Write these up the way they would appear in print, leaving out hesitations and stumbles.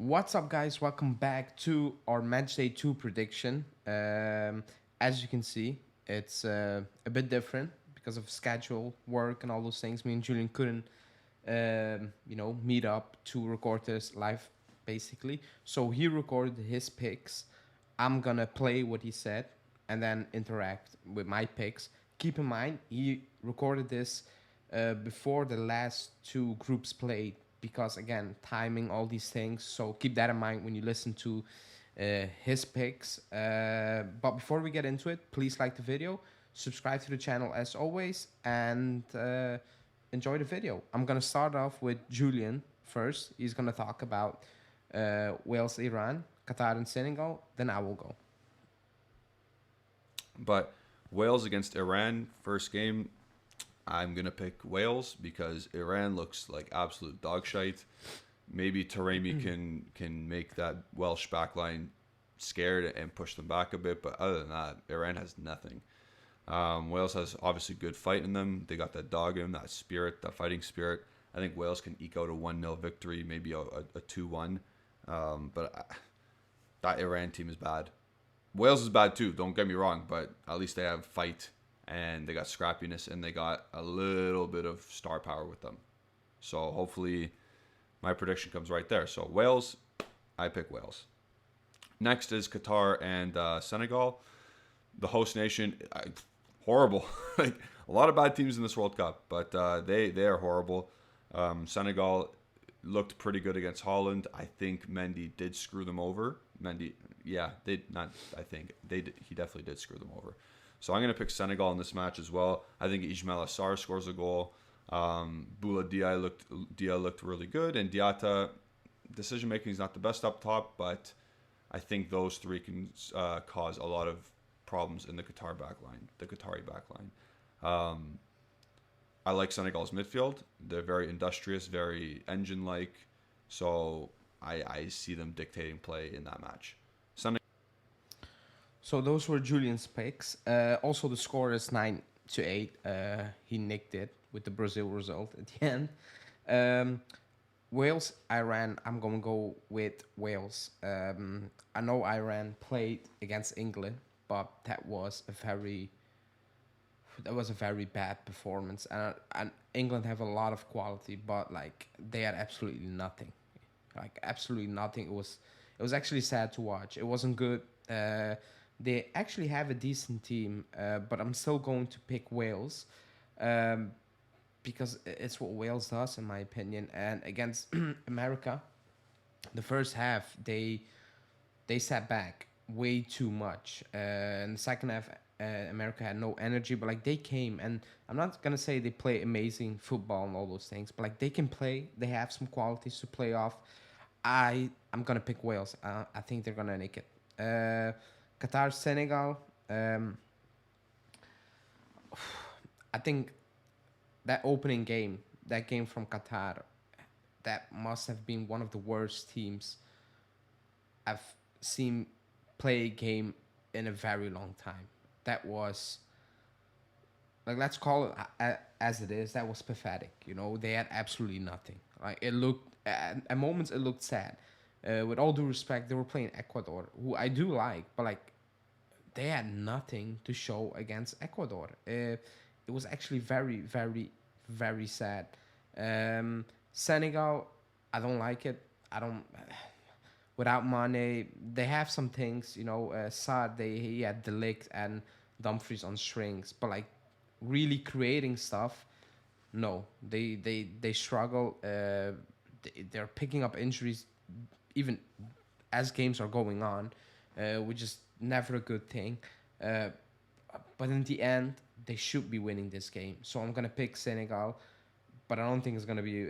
What's up, guys? Welcome back to our matchday 2 prediction. As you can see, it's a bit different because of schedule, work, and all those things. Me and Julian couldn't, meet up to record this live, basically. So he recorded his picks. I'm gonna play what he said and then interact with my picks. Keep in mind, he recorded this before the last two groups played because again timing all these things, so keep that in mind when you listen to his picks. But before we get into it, please like the video, subscribe to the channel as always, and enjoy the video. I'm gonna start off with Julian first. He's gonna talk about Wales, Iran, Qatar, and Senegal. Then I will go. But Wales against Iran, first game, I'm gonna pick Wales because Iran looks like absolute dog shite. Maybe Taremi can make that Welsh backline scared and push them back a bit, but other than that, Iran has nothing. Wales has obviously good fight in them. They got that dog in them, that spirit, that fighting spirit. I think Wales can eke out a 1-0 victory, maybe a 2-1. That Iran team is bad. Wales is bad too, don't get me wrong, but at least they have fight and they got scrappiness and they got a little bit of star power with them. So hopefully my prediction comes right there. So Wales, I pick Wales. Next is Qatar and Senegal. The host nation, horrible. Like a lot of bad teams in this World Cup, but they are horrible. Senegal looked pretty good against Holland. I think Mendy did screw them over. Mendy, yeah, they not. I think they did, he definitely did screw them over. So I'm gonna pick Senegal in this match as well. I think Ismail Assar scores a goal. Boula Dia looked really good, and Diatta decision making is not the best up top, but I think those three can cause a lot of problems in the Qatari backline. I like Senegal's midfield. They're very industrious, very engine-like. So I see them dictating play in that match. So those were Julian's picks. Also, the score is 9-8. He nicked it with the Brazil result at the end. Wales, Iran. I'm gonna go with Wales. I know Iran played against England, but that was a very bad performance. And England have a lot of quality, but like they had absolutely nothing, like absolutely nothing. It was actually sad to watch. It wasn't good. They actually have a decent team, but I'm still going to pick Wales. Um, because it's what Wales does, in my opinion. And against America, the first half they sat back way too much. In the second half, America had no energy, but like they came, and I'm not gonna say they play amazing football and all those things, but like they can play. They have some qualities to play off. I'm gonna pick Wales. I think they're gonna make it. Qatar, Senegal. Um, I think that opening game, that game from Qatar, that must have been one of the worst teams I've seen play a game in a very long time. That was like, let's call it as it is. That was pathetic. They had absolutely nothing. Like it looked at moments it looked sad. With all due respect, they were playing Ecuador, who I do like, but like they had nothing to show against Ecuador. It was actually very, very, very sad. Senegal, I don't like it. I don't. Without Mane, they have some things. Saad, he had Delict and Dumfries on strings, but like really creating stuff, no. They struggle. They're picking up injuries even as games are going on, which is never a good thing. Uh, but in the end, they should be winning this game. So I'm gonna pick Senegal, but I don't think it's gonna be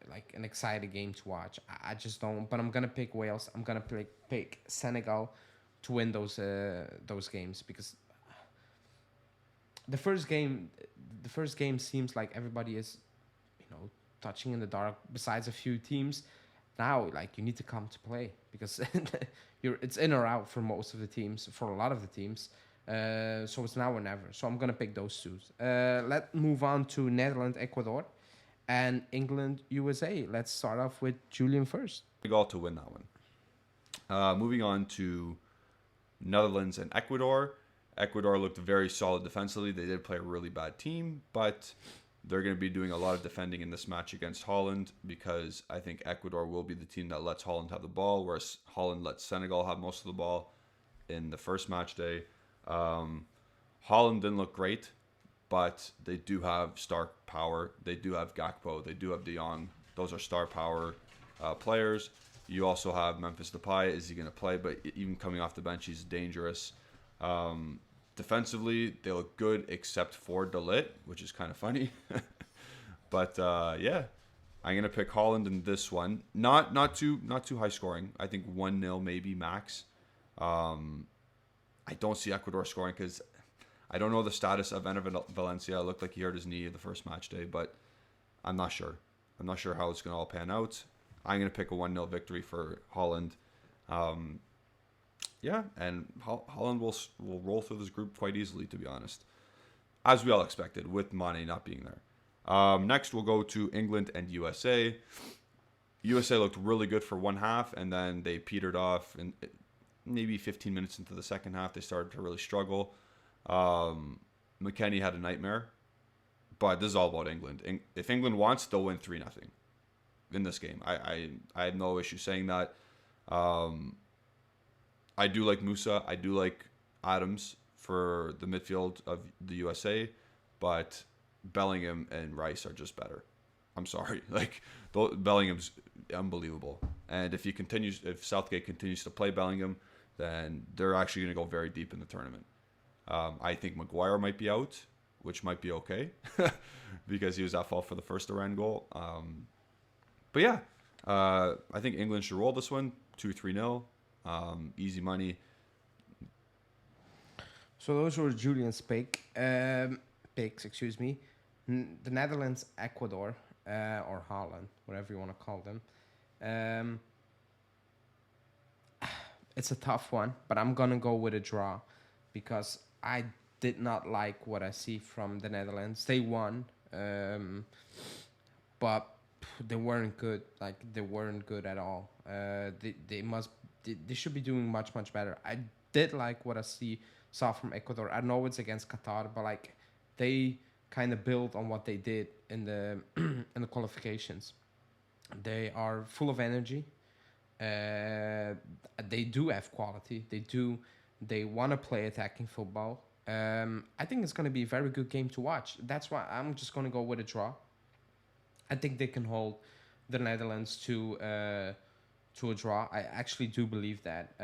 like an exciting game to watch. I just don't. But I'm gonna pick Wales. I'm gonna pick Senegal to win those games because the first game, the first game seems like everybody is, touching in the dark. Besides a few teams, now like you need to come to play because it's in or out for most of the teams, for a lot of the teams. So it's now or never. So I'm gonna pick those two. Let's move on to Netherlands, Ecuador. and England USA. Let's start off with Julian first. Goal to win that one. Moving on to Netherlands and Ecuador. Ecuador looked very solid defensively. They did play a really bad team, but they're going to be doing a lot of defending in this match against Holland because I think Ecuador will be the team that lets Holland have the ball, whereas Holland lets Senegal have most of the ball in the first match day. Holland didn't look great, but they do have star power. They do have Gakpo. They do have De Jong. Those are star power players. You also have Memphis Depay. Is he going to play? But even coming off the bench, he's dangerous. Defensively, they look good except for De Ligt, which is kind of funny. But yeah, I'm gonna pick Holland in this one. Not too high scoring. I think 1-0 maybe max. I don't see Ecuador scoring because I don't know the status of Enner Valencia. It looked like he hurt his knee the first match day, but I'm not sure. I'm not sure how it's gonna all pan out. I'm gonna pick a 1-0 victory for Holland. Yeah, and Holland will roll through this group quite easily, to be honest, as we all expected, with Mane not being there. Next, we'll go to England and USA. USA looked really good for one half, and then they petered off, and maybe 15 minutes into the second half, they started to really struggle. McKennie had a nightmare, but this is all about England. If England wants, they'll win 3-0 in this game. I had no issue saying that. I do like Musa. I do like Adams for the midfield of the USA, but Bellingham and Rice are just better. I'm sorry. Like, Bellingham's unbelievable. And if Southgate continues to play Bellingham, then they're actually going to go very deep in the tournament. I think Maguire might be out, which might be okay because he was at fault for the first Iran goal. But yeah, I think England should roll this one 2-3-0. Easy money. So those were Julian's picks. Excuse me. The Netherlands, Ecuador, or Holland, whatever you want to call them. It's a tough one, but I'm gonna go with a draw because I did not like what I see from the Netherlands. They won, but they weren't good. Like, they weren't good at all. They should be doing much better. I did like what I saw from Ecuador. I know it's against Qatar, but like, they kind of build on what they did in the in the qualifications. They are full of energy. They do have quality. They want to play attacking football. I think it's going to be a very good game to watch. That's why I'm just going to go with a draw. I think they can hold the Netherlands to a draw. I actually do believe that.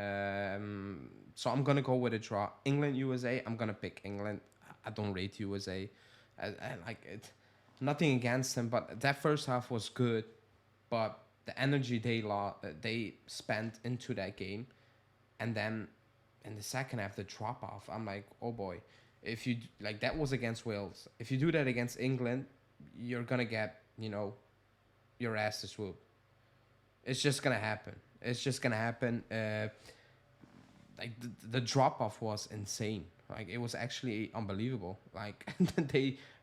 So I'm gonna go with a draw. England, USA. I'm gonna pick England. I don't rate USA. I like it. Nothing against them, but that first half was good. But the energy they spent into that game, and then in the second half, the drop off. I'm like, oh boy, if you like that was against Wales. If you do that against England, you're gonna get your ass to swoop. It's just gonna happen. Like, the drop off was insane. Like, it was actually unbelievable. Like,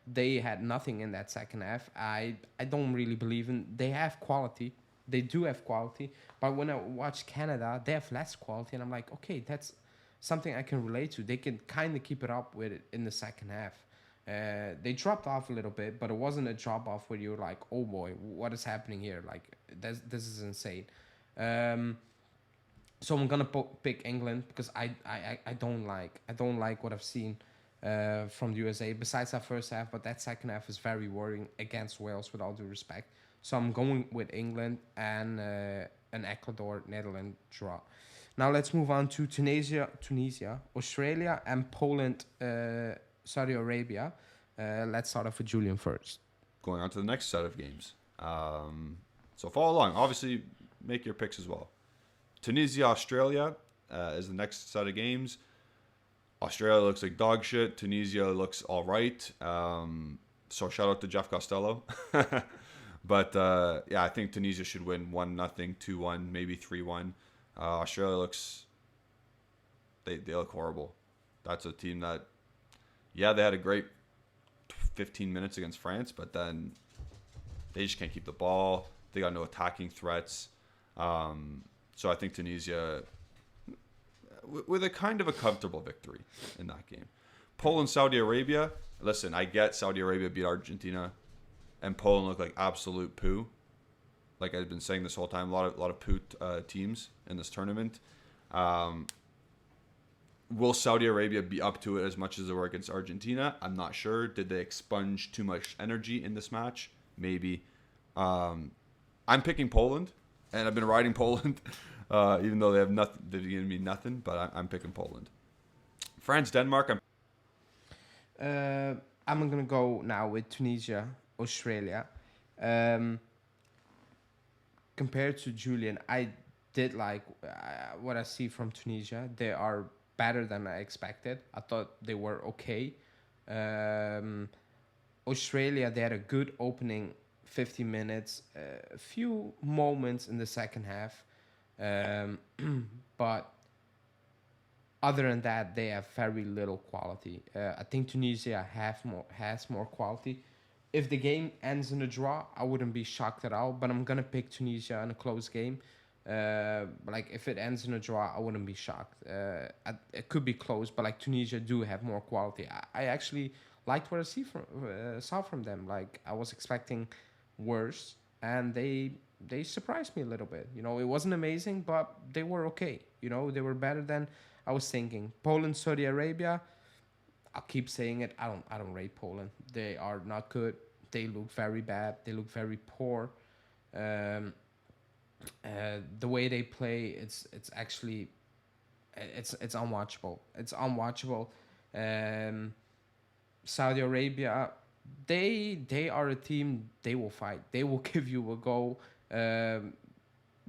they had nothing in that second half. I don't really believe in. They have quality. They do have quality. But when I watch Canada, they have less quality, and I'm like, okay, that's something I can relate to. They can kind of keep it up with it in the second half. They dropped off a little bit, but it wasn't a drop off where you're like, oh boy, what is happening here? Like, this is insane. So I'm gonna pick England because I don't like what I've seen from the USA. Besides that first half, but that second half is very worrying against Wales, with all due respect. So I'm going with England and an Ecuador Netherlands draw. Now let's move on to Tunisia, Australia, and Poland. Saudi Arabia. Let's start off with Julian first. Going on to the next set of games. So follow along. Obviously, make your picks as well. Tunisia, Australia is the next set of games. Australia looks like dog shit. Tunisia looks all right. So shout out to Jeff Costello. But yeah, I think Tunisia should win 1-0, 2-1, maybe 3-1. Australia looks... They look horrible. That's a team that... Yeah, they had a great 15 minutes against France, but then They just can't keep the ball. They got no attacking threats. So I think Tunisia, with a kind of a comfortable victory in that game. Poland, Saudi Arabia. Listen, I get Saudi Arabia beat Argentina, and Poland looked like absolute poo. Like I've been saying this whole time, a lot of poo teams in this tournament. Will Saudi Arabia be up to it as much as they were against Argentina? I'm not sure. Did they expunge too much energy in this match? Maybe. I'm picking Poland, and I've been riding Poland, even though they have nothing. They've given me nothing, but I'm picking Poland. France, Denmark. I'm gonna go now with Tunisia, Australia. Um, Compared to Julian, I did like what I see from Tunisia. They are better than I expected. I thought they were okay. Um, Australia, they had a good opening 50 minutes, a few moments in the second half. Um, but other than that, they have very little quality. I think Tunisia has more quality. If the game ends in a draw, I wouldn't be shocked at all. But I'm gonna pick Tunisia in a close game. Like if it ends in a draw, I wouldn't be shocked. It could be close, but like Tunisia do have more quality. I actually liked what I saw from them. Like I was expecting worse, and they surprised me a little bit. You know, it wasn't amazing, but they were okay. You know, they were better than I was thinking. Poland, Saudi Arabia. I'll keep saying it. I don't rate Poland. They are not good. They look very bad. They look very poor. Um, the way they play, it's actually it's unwatchable. It's unwatchable. Um, Saudi Arabia, they are a team. They will fight. They will give you a go. Um,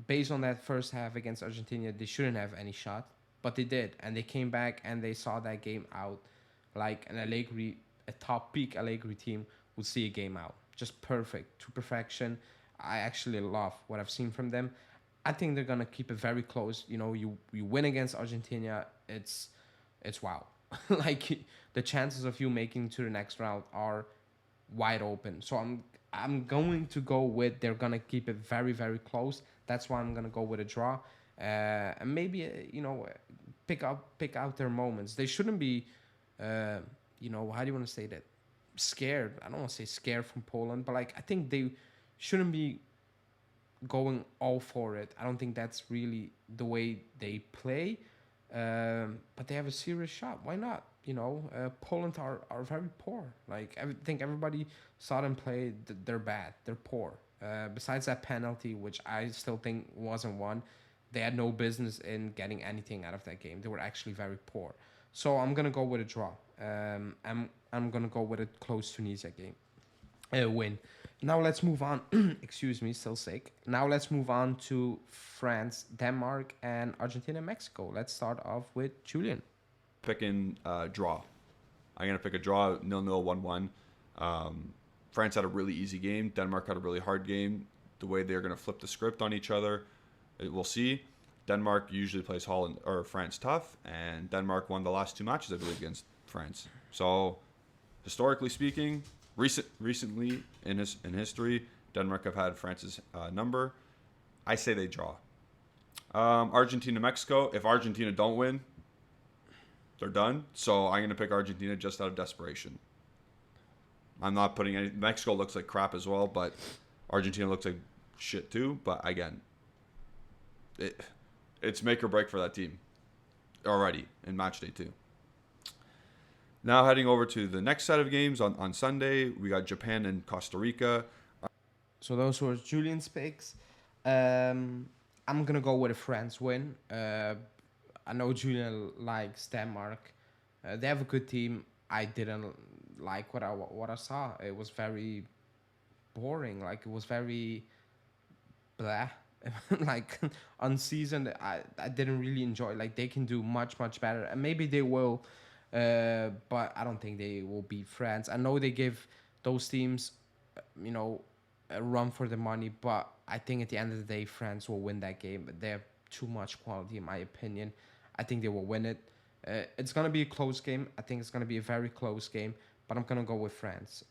Based on that first half against Argentina, they shouldn't have any shot, but they did, and they came back and they saw that game out, like an Allegri, a top peak Allegri team would see a game out, just perfect to perfection. I actually love what I've seen from them. I think they're gonna keep it very close. You know, you win against Argentina, it's wow. Like the chances of you making to the next round are wide open. So I'm going to go with they're gonna keep it very very close. That's why I'm gonna go with a draw, and maybe pick out their moments. They shouldn't be, uh, how do you want to say that? Scared. I don't want to say scared from Poland, but like I think they shouldn't be going all for it. I don't think that's really the way they play. But they have a serious shot. Why not? Poland are very poor. Like I think everybody saw them play. They're bad. They're poor. Besides that penalty, which I still think wasn't one, they had no business in getting anything out of that game. They were actually very poor. So I'm gonna go with a draw. I'm gonna go with a close Tunisia game, win. Now let's move on. Excuse me, still sick. Now let's move on to France, Denmark, and Argentina, Mexico. Let's start off with Julian. Picking draw. I'm gonna pick a draw, 0-0, 1-1. France had a really easy game. Denmark had a really hard game. The way they're gonna flip the script on each other, we'll see. Denmark usually plays Holland or France tough, and Denmark won the last two matches, I believe, against France. So, historically speaking, recently in history, Denmark have had France's number. I say they draw. Argentina, Mexico. If Argentina don't win, they're done. So I'm gonna pick Argentina just out of desperation. I'm not putting any. Mexico looks like crap as well, but Argentina looks like shit too. But again, it's make or break for that team already in match day 2. Now heading over to the next set of games on Sunday, we got Japan and Costa Rica. So those were Julian's picks. I'm gonna go with a France win. I know Julian likes Denmark. They have a good team. I didn't like what I saw. It was very boring. Like it was very blah. Like unseasoned. I didn't really enjoy. Like they can do much better, and maybe they will. But I don't think they will beat France. I know they give those teams, a run for the money, but I think at the end of the day, France will win that game. But they have too much quality, in my opinion. I think they will win it. It's gonna be a close game. I think it's gonna be a very close game. But I'm gonna go with France.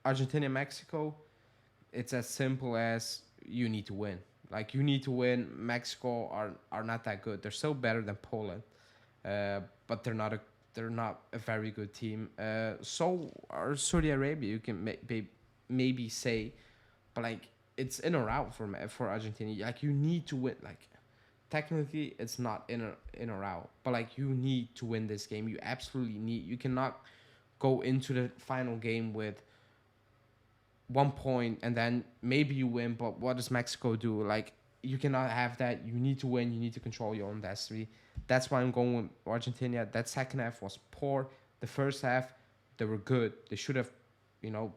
Argentina, Mexico. it's as simple as you need to win. Like you need to win. Mexico are not that good. They're still better than Poland, but they're not a very good team. So are Saudi Arabia. You can maybe say, but like it's in or out for Argentina. Like you need to win. Like technically it's not in or out, but like you need to win this game. You absolutely need. You cannot go into the final game with 1 point and then maybe you win, but what does Mexico do? Like you cannot have that. You need to win. You need to control your own destiny. That's why I'm going with Argentina. That second half was poor. The first half they were good. They should have, you know,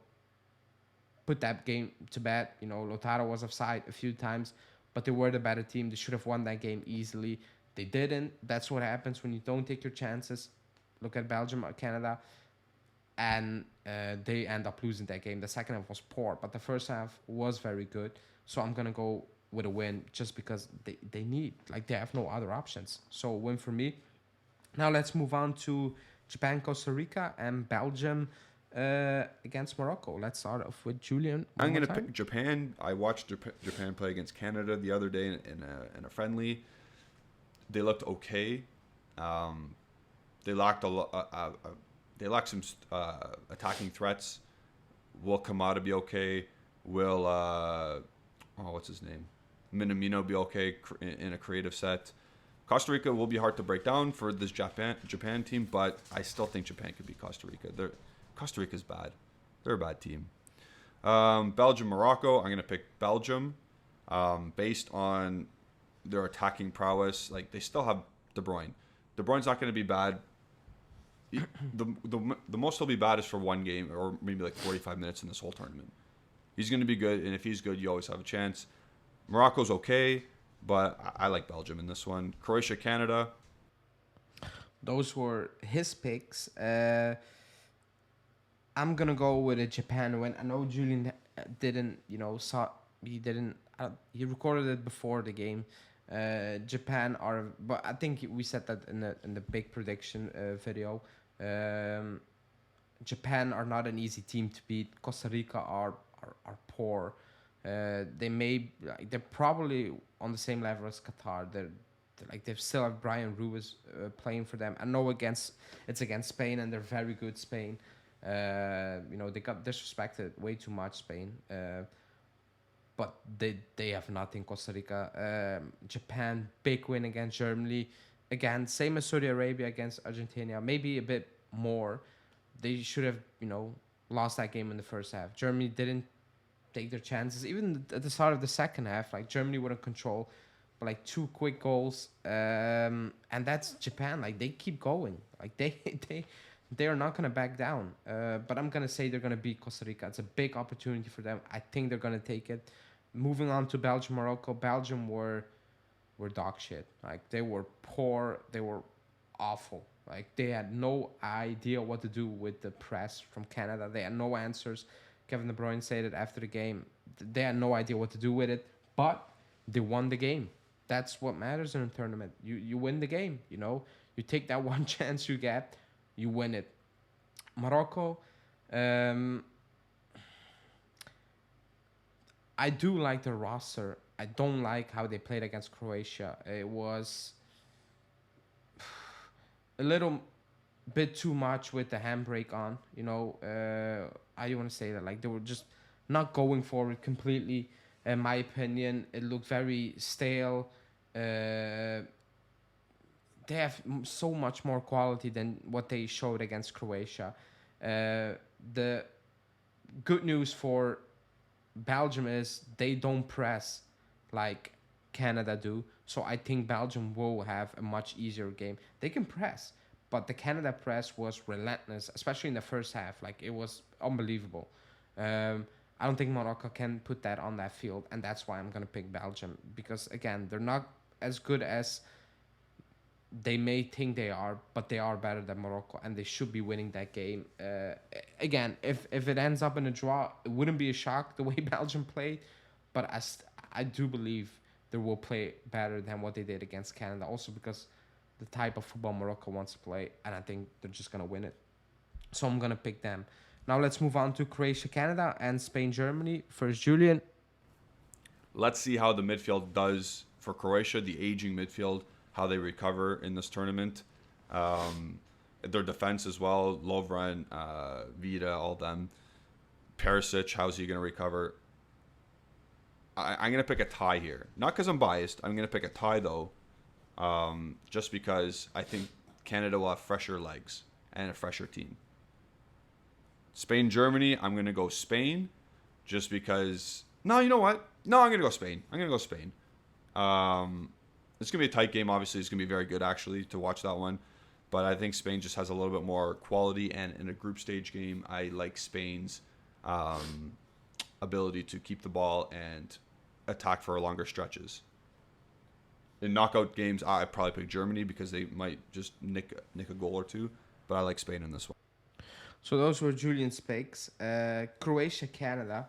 put that game to bed. You know, Lautaro was offside a few times, but they were the better team. They should have won that game easily. They didn't. That's what happens when you don't take your chances. Look at Belgium or Canada, and they end up losing that game. The second half was poor, but the first half was very good. So I'm gonna go with a win just because they have no other options. So a win for me. Now let's move on to Japan, Costa Rica, and Belgium against Morocco. Let's start off with Julian one I'm more gonna time. pick Japan. I watched Japan play against Canada the other day in a friendly. They looked okay. Um, they lacked a lot. They lacked some attacking threats. Will Kamada be okay? Will what's his name? Minamino be okay in a creative set? Costa Rica will be hard to break down for this Japan team, but I still think Japan could beat Costa Rica. Costa Rica's bad. They're a bad team. Belgium, Morocco. I'm gonna pick Belgium, based on their attacking prowess. Like they still have De Bruyne. De Bruyne's not gonna be bad. The most he'll be bad is for one game or maybe like 45 minutes in this whole tournament. He's gonna be good, and if he's good, you always have a chance. Morocco's okay, but I like Belgium in this one. Croatia, Canada. Those were his picks. I'm gonna go with a Japan win. I know Julian didn't, saw he didn't. He recorded it before the game. Japan are, but I think we said that in the big prediction video. Um, Japan are not an easy team to beat. Costa Rica are poor. They're probably on the same level as Qatar. They're like they still have Brian Ruiz playing for them. I know it's against Spain and they're very good Spain. They got disrespected way too much Spain. But they have nothing. Costa Rica, Japan, big win against Germany. Again, same as Saudi Arabia against Argentina. Maybe a bit more. They should have lost that game in the first half. Germany didn't take their chances. Even at the start of the second half, like Germany were in control, but like two quick goals, and that's Japan. Like they keep going. Like they are not gonna back down. But I'm gonna say they're gonna beat Costa Rica. It's a big opportunity for them. I think they're gonna take it. Moving on to Belgium, Morocco. Belgium were dog shit. Like they were poor. They were awful. Like they had no idea what to do with the press from Canada. They had no answers. Kevin De Bruyne said it after the game. They had no idea what to do with it, but they won the game. That's what matters in a tournament. You win the game. You take that one chance you get, you win it. Morocco, I do like the roster. I don't like how they played against Croatia. It was a little bit too much with the handbrake on. I don't want to say that. Like they were just not going forward completely. In my opinion, it looked very stale. They have so much more quality than what they showed against Croatia. The good news for Belgium is they don't press like Canada do. So I think Belgium will have a much easier game. They can press, but the Canada press was relentless, especially in the first half. Like it was unbelievable. I don't think Morocco can put that on that field, and that's why I'm gonna pick Belgium because again, they're not as good as they may think they are, but they are better than Morocco, and they should be winning that game. Again, if it ends up in a draw, it wouldn't be a shock the way Belgium played, but I do believe they will play better than what they did against Canada. Also because the type of football Morocco wants to play, and I think they're just gonna win it. So I'm gonna pick them. Now let's move on to Croatia, Canada, and Spain, Germany. First, Julian. Let's see how the midfield does for Croatia, the aging midfield, how they recover in this tournament. Um, their defense as well, Lovren, Vida, all them. Perisic, how's he going to recover? I'm going to pick a tie here. Not because I'm biased. I'm going to pick a tie, though, just because I think Canada will have fresher legs and a fresher team. Spain, Germany, I'm going to go Spain just because... No, you know what? No, I'm going to go Spain. It's going to be a tight game. Obviously, it's going to be very good, actually, to watch that one. But I think Spain just has a little bit more quality. And in a group stage game, I like Spain's ability to keep the ball and attack for longer stretches. In knockout games, I probably pick Germany because they might just nick a goal or two. But I like Spain in this one. So those were Julian's picks. Croatia, Canada.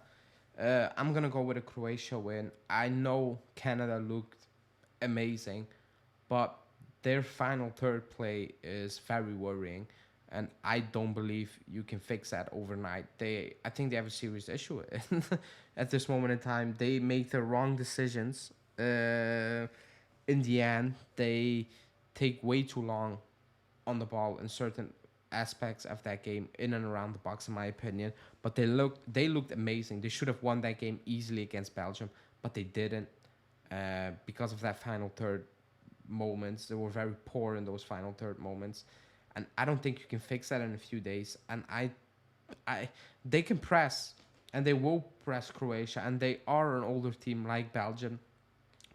I'm going to go with a Croatia win. I know Canada looked amazing, but their final third play is very worrying. And I don't believe you can fix that overnight. I think they have a serious issue at this moment in time. They make the wrong decisions. In the end, they take way too long on the ball in certain aspects of that game in and around the box, in my opinion. But they looked amazing. They should have won that game easily against Belgium, but they didn't because of that final third moments. They were very poor in those final third moments, and I don't think you can fix that in a few days. And they can press, and they will press Croatia, and they are an older team like Belgium,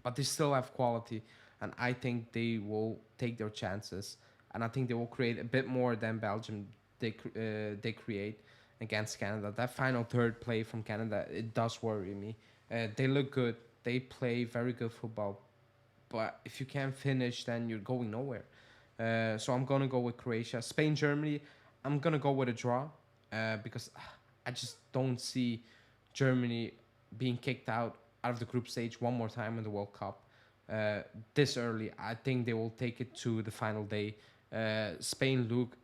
but they still have quality, and I think they will take their chances, and I think they will create a bit more than Belgium they create against Canada. That final third play from Canada, it does worry me. They look good, they play very good football, but if you can't finish, then you're going nowhere. So I'm gonna go with Croatia. Spain, Germany, I'm gonna go with a draw because I just don't see Germany being kicked out of the group stage one more time in the World Cup this early. I think they will take it to the final day. Spain look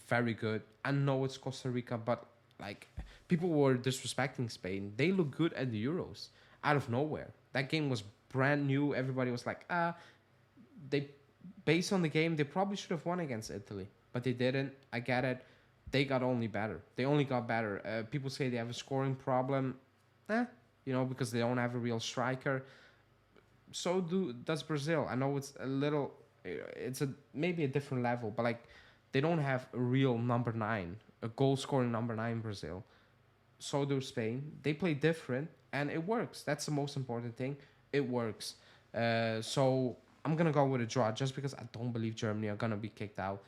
very good. I know it's Costa Rica, but like people were disrespecting Spain. They look good at the Euros out of nowhere. That game was brand new. Everybody was like, they based on the game, they probably should have won against Italy, but they didn't. I get it. They got only better. They only got better. People say they have a scoring problem, because they don't have a real striker. So does Brazil. I know it's a little, it's a maybe a different level, but like they don't have a real number nine, a goal scoring number nine. Brazil. So do Spain. They play different, and it works. That's the most important thing. It works. So I'm gonna go with a draw just because I don't believe Germany are gonna be kicked out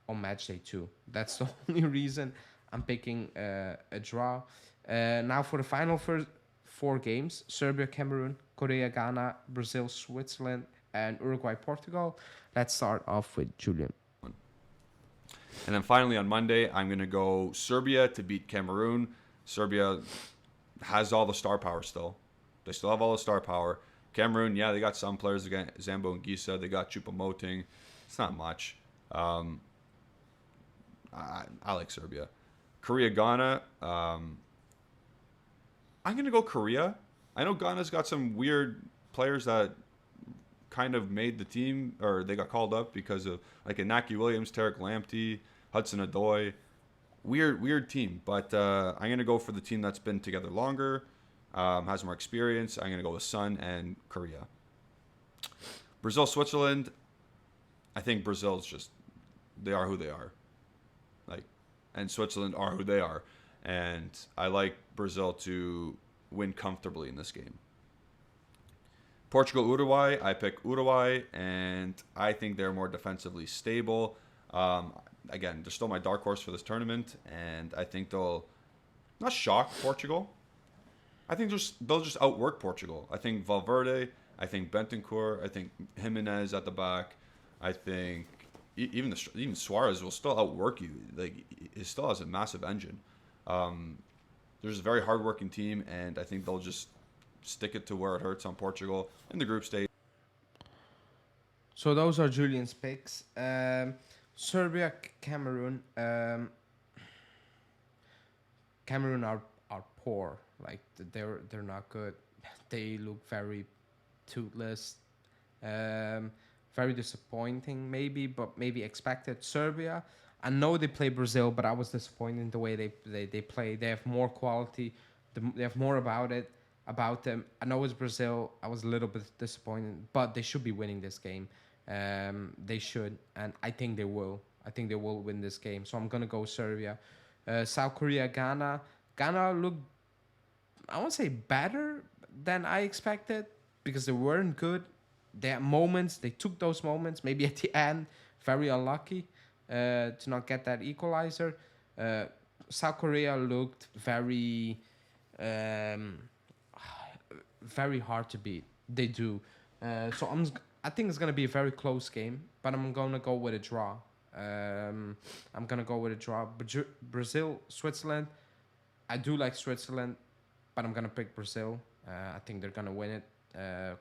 on match day 2. That's the only reason I'm picking a draw. Now for the final first 4 games: Serbia, Cameroon, Korea, Ghana, Brazil, Switzerland, and Uruguay, Portugal. Let's start off with Julian. And then finally on Monday, I'm going to go Serbia to beat Cameroon. Serbia has all the star power still. They still have all the star power. Cameroon, yeah, they got some players again. Zambo and Gisa. They got Choupo-Moting. It's not much. I like Serbia. Korea, Ghana. I'm going to go Korea. I know Ghana's got some weird players that kind of made the team, or they got called up because of like Inaki Williams, Tarek Lamptey, Hudson Odoi. Weird team, but I'm going to go for the team that's been together longer, has more experience. I'm going to go with Sun and Korea. Brazil, Switzerland. I think Brazil's just, they are who they are. And Switzerland are who they are. And I like Brazil to win comfortably in this game. Portugal, Uruguay. I pick Uruguay, and I think they're more defensively stable. Again, they're still my dark horse for this tournament, and I think they'll not shock Portugal. I think they'll just outwork Portugal. I think Valverde, I think Bentancur, I think Jimenez at the back. I think even Suarez will still outwork you. Like, he still has a massive engine. There's a very hardworking team, and I think they'll just stick it to where it hurts on Portugal in the group stage. So those are Julian's picks. Serbia, Cameroon. Cameroon are poor. Like they're not good. They look very toothless. Um, very disappointing, maybe, but maybe expected. Serbia, I know they play Brazil, but I was disappointed in the way they play. They have more quality. They have more about them. I know it's Brazil. I was a little bit disappointed, but they should be winning this game. They should, and I think they will. I think they will win this game. So I'm gonna go Serbia. South Korea, Ghana. Ghana looked, I won't say better than I expected because they weren't good. They had moments. They took those moments. Maybe at the end, very unlucky to not get that equalizer. Uh, South Korea looked um, very hard to beat. They do. I think it's gonna be a very close game, but I'm gonna go with a draw. I'm gonna go with a draw. Brazil, Switzerland. I do like Switzerland, but I'm gonna pick Brazil. I think they're gonna win it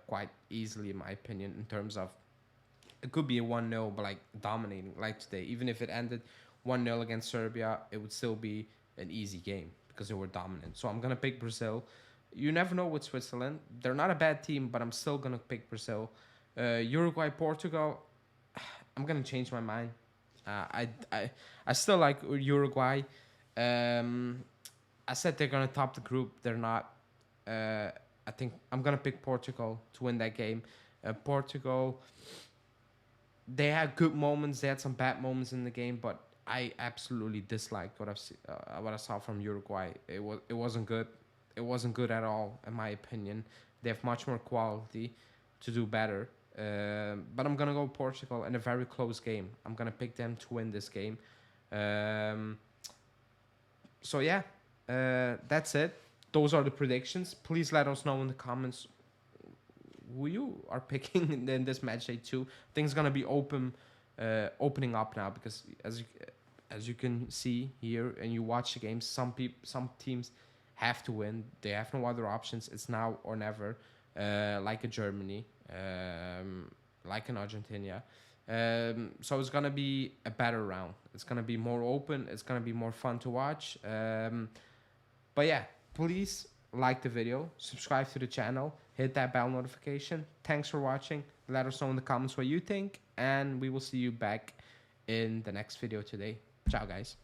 quite easily, in my opinion. In terms of, it could be a 1-0, but like dominating, like today. Even if it ended 1-0 against Serbia, it would still be an easy game because they were dominant. So I'm gonna pick Brazil. You never know with Switzerland. They're not a bad team, but I'm still gonna pick Brazil. Uruguay, Portugal. I'm gonna change my mind. I still like Uruguay. Um, I said they're gonna top the group. They're not. I think I'm gonna pick Portugal to win that game. Portugal. They had good moments. They had some bad moments in the game, but I absolutely disliked what I saw from Uruguay. It wasn't good. It wasn't good at all, in my opinion. They have much more quality to do better. But I'm gonna go Portugal in a very close game. I'm gonna pick them to win this game. Um, so yeah, that's it. Those are the predictions. Please let us know in the comments who you are picking in this match day two. Things gonna be opening up now because as you can see here and you watch the games, some teams have to win. They have no other options. It's now or never. Like a Germany, like an Argentina. So it's gonna be a better round. It's gonna be more open. It's gonna be more fun to watch. But yeah, please like the video, subscribe to the channel, hit that bell notification. Thanks for watching. Let us know in the comments what you think, and we will see you back in the next video today. Ciao, guys.